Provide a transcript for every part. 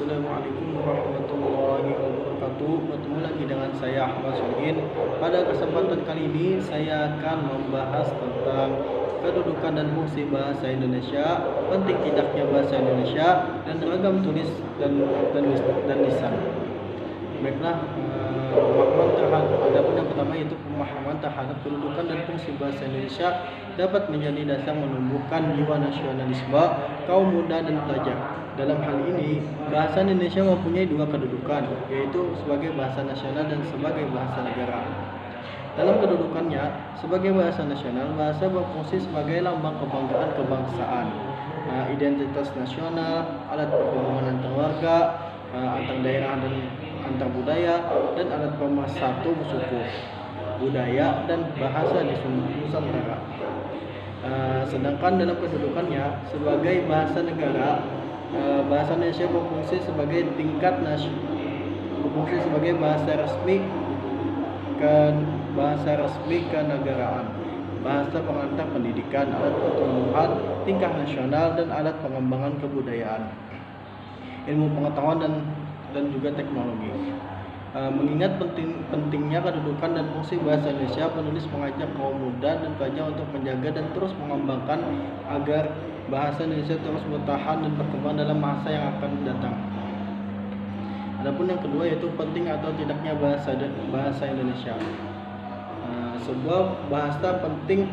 Assalamualaikum warahmatullahi wabarakatuh. Bertemu lagi dengan saya Ahmad Solihin. Pada kesempatan kali ini saya akan membahas tentang kedudukan dan fungsi bahasa Indonesia, penting tidaknya bahasa Indonesia, dan ragam tulis dan lisan. Baiklah, adapun yang pertama yaitu pemahaman terhadap kedudukan dan fungsi bahasa Indonesia dapat menjadi dasar menumbuhkan jiwa nasionalisme kaum muda dan pelajar. Dalam hal ini, bahasa Indonesia mempunyai dua kedudukan, yaitu sebagai bahasa nasional dan sebagai bahasa negara. Dalam kedudukannya, sebagai bahasa nasional, bahasa berfungsi sebagai lambang kebanggaan kebangsaan, identitas nasional, alat perhubungan antar warga, antar daerah dan antar budaya, dan alat pemersatu suku, budaya, dan bahasa di Nusantara. Sedangkan dalam kedudukannya sebagai bahasa negara, bahasa Indonesia berfungsi sebagai berfungsi sebagai bahasa resmi kenegaraan, bahasa pengantar pendidikan, alat pertumbuhan tingkah nasional, dan alat pengembangan kebudayaan, ilmu pengetahuan dan juga teknologi. Mengingat pentingnya kedudukan dan fungsi bahasa Indonesia, penulis mengajak kaum muda dan pelajar untuk menjaga dan terus mengembangkan agar bahasa Indonesia terus bertahan dan berkembang dalam masa yang akan datang. Adapun yang kedua yaitu penting atau tidaknya bahasa Indonesia. Sebuah bahasa penting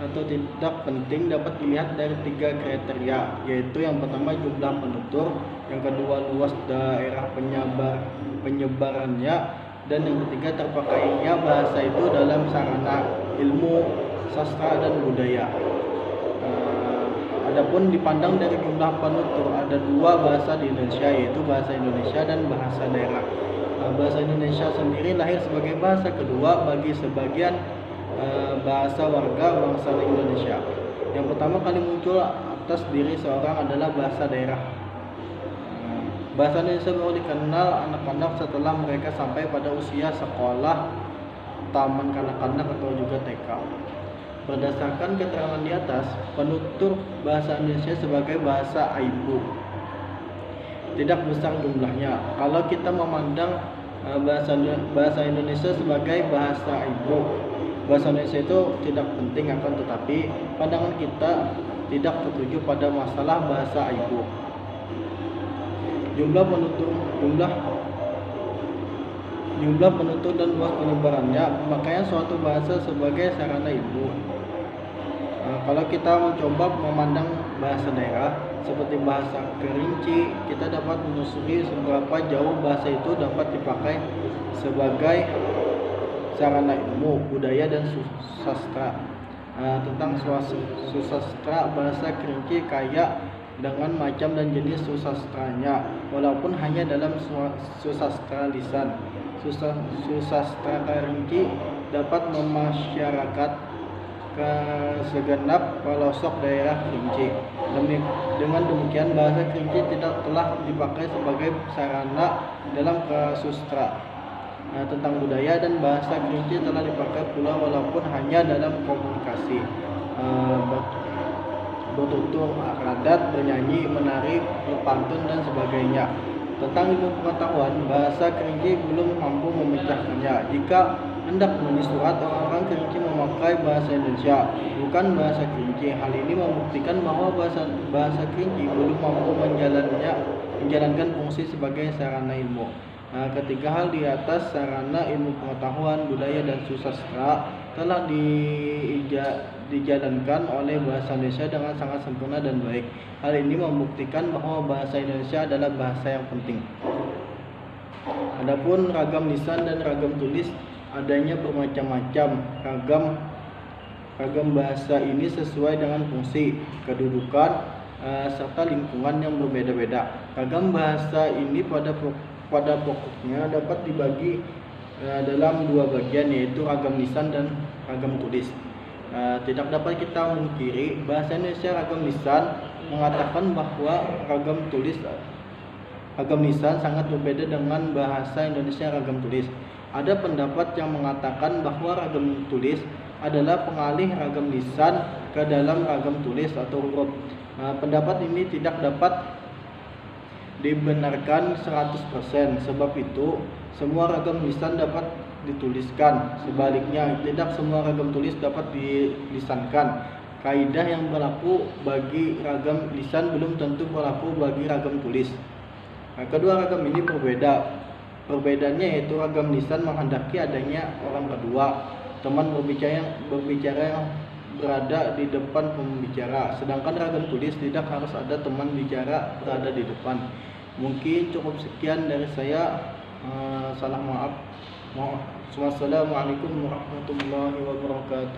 atau tidak penting dapat dilihat dari tiga kriteria, yaitu yang pertama jumlah penutur, yang kedua luas daerah penyebarannya, dan yang ketiga terpakainya bahasa itu dalam sarana ilmu, sastra, dan budaya. Adapun dipandang dari jumlah penutur, ada dua bahasa di Indonesia, yaitu bahasa Indonesia dan bahasa daerah. Bahasa Indonesia sendiri lahir sebagai bahasa kedua bagi sebagian bahasa warga bangsa Indonesia. Yang pertama kali muncul atas diri seorang adalah bahasa daerah. Bahasa Indonesia baru dikenal anak-anak setelah mereka sampai pada usia sekolah, taman kanak-kanak, atau juga TK. Berdasarkan keterangan di atas, penutur bahasa Indonesia sebagai bahasa ibu tidak besar jumlahnya. Kalau kita memandang bahasa Indonesia sebagai bahasa ibu, bahasa Indonesia itu tidak penting, akan tetapi pandangan kita tidak tertuju pada masalah bahasa ibu. Jumlah penutur dan luas penyebarannya pemakaian suatu bahasa sebagai sarana ibu. Kalau kita mencoba memandang bahasa daerah seperti bahasa Kerinci, kita dapat menyusuri seberapa jauh bahasa itu dapat dipakai sebagai sarana ilmu, budaya, dan sastra. Tentang susastra, bahasa Kerinci kaya dengan macam dan jenis susastranya, walaupun hanya dalam susastra lisan. Susastra Kerinci dapat memasyarakat ke segenap pelosok daerah Kerinci. Dengan demikian, bahasa Kerinci telah dipakai sebagai sarana dalam kesustra. Tentang budaya, dan bahasa Kerinci telah dipakai pula walaupun hanya dalam komunikasi, bertutur adat, bernyanyi, menari, berpantun, dan sebagainya. Tentang ilmu pengetahuan, bahasa Kerinci belum mampu memecahkannya. Jika hendak menulis surat, orang-orang Kerinci memakai bahasa Indonesia, bukan bahasa Kerinci. Hal ini membuktikan bahwa bahasa Kerinci belum mampu menjalankan fungsi sebagai sarana ilmu. Ketiga hal di atas, sarana ilmu pengetahuan, budaya, dan susastra, telah dijalankan oleh bahasa Indonesia dengan sangat sempurna dan baik. Hal ini membuktikan bahwa bahasa Indonesia adalah bahasa yang penting. Adapun ragam lisan dan ragam tulis, adanya bermacam-macam. Ragam bahasa ini sesuai dengan fungsi, kedudukan, serta lingkungan yang berbeda-beda. Ragam bahasa ini pada pokoknya dapat dibagi dalam dua bagian, yaitu ragam lisan dan ragam tulis. Tidak dapat kita mungkiri bahasa Indonesia ragam lisan mengatakan bahwa ragam lisan sangat berbeda dengan bahasa Indonesia ragam tulis. Ada pendapat yang mengatakan bahwa ragam tulis adalah pengalih ragam lisan ke dalam ragam tulis atau huruf. Pendapat ini tidak dapat dibenarkan 100%. Sebab itu, semua ragam lisan dapat dituliskan. Sebaliknya, tidak semua ragam tulis dapat dilisankan. Kaidah yang berlaku bagi ragam lisan belum tentu berlaku bagi ragam tulis. Nah, kedua ragam ini berbeda. Perbedaannya yaitu ragam lisan menghendaki adanya orang kedua, teman berbicara yang berada di depan pembicara. Sedangkan ragam tulis tidak harus ada teman bicara berada di depan. Mungkin cukup sekian dari saya. Salah maaf. Wassalamualaikum warahmatullahi wabarakatuh.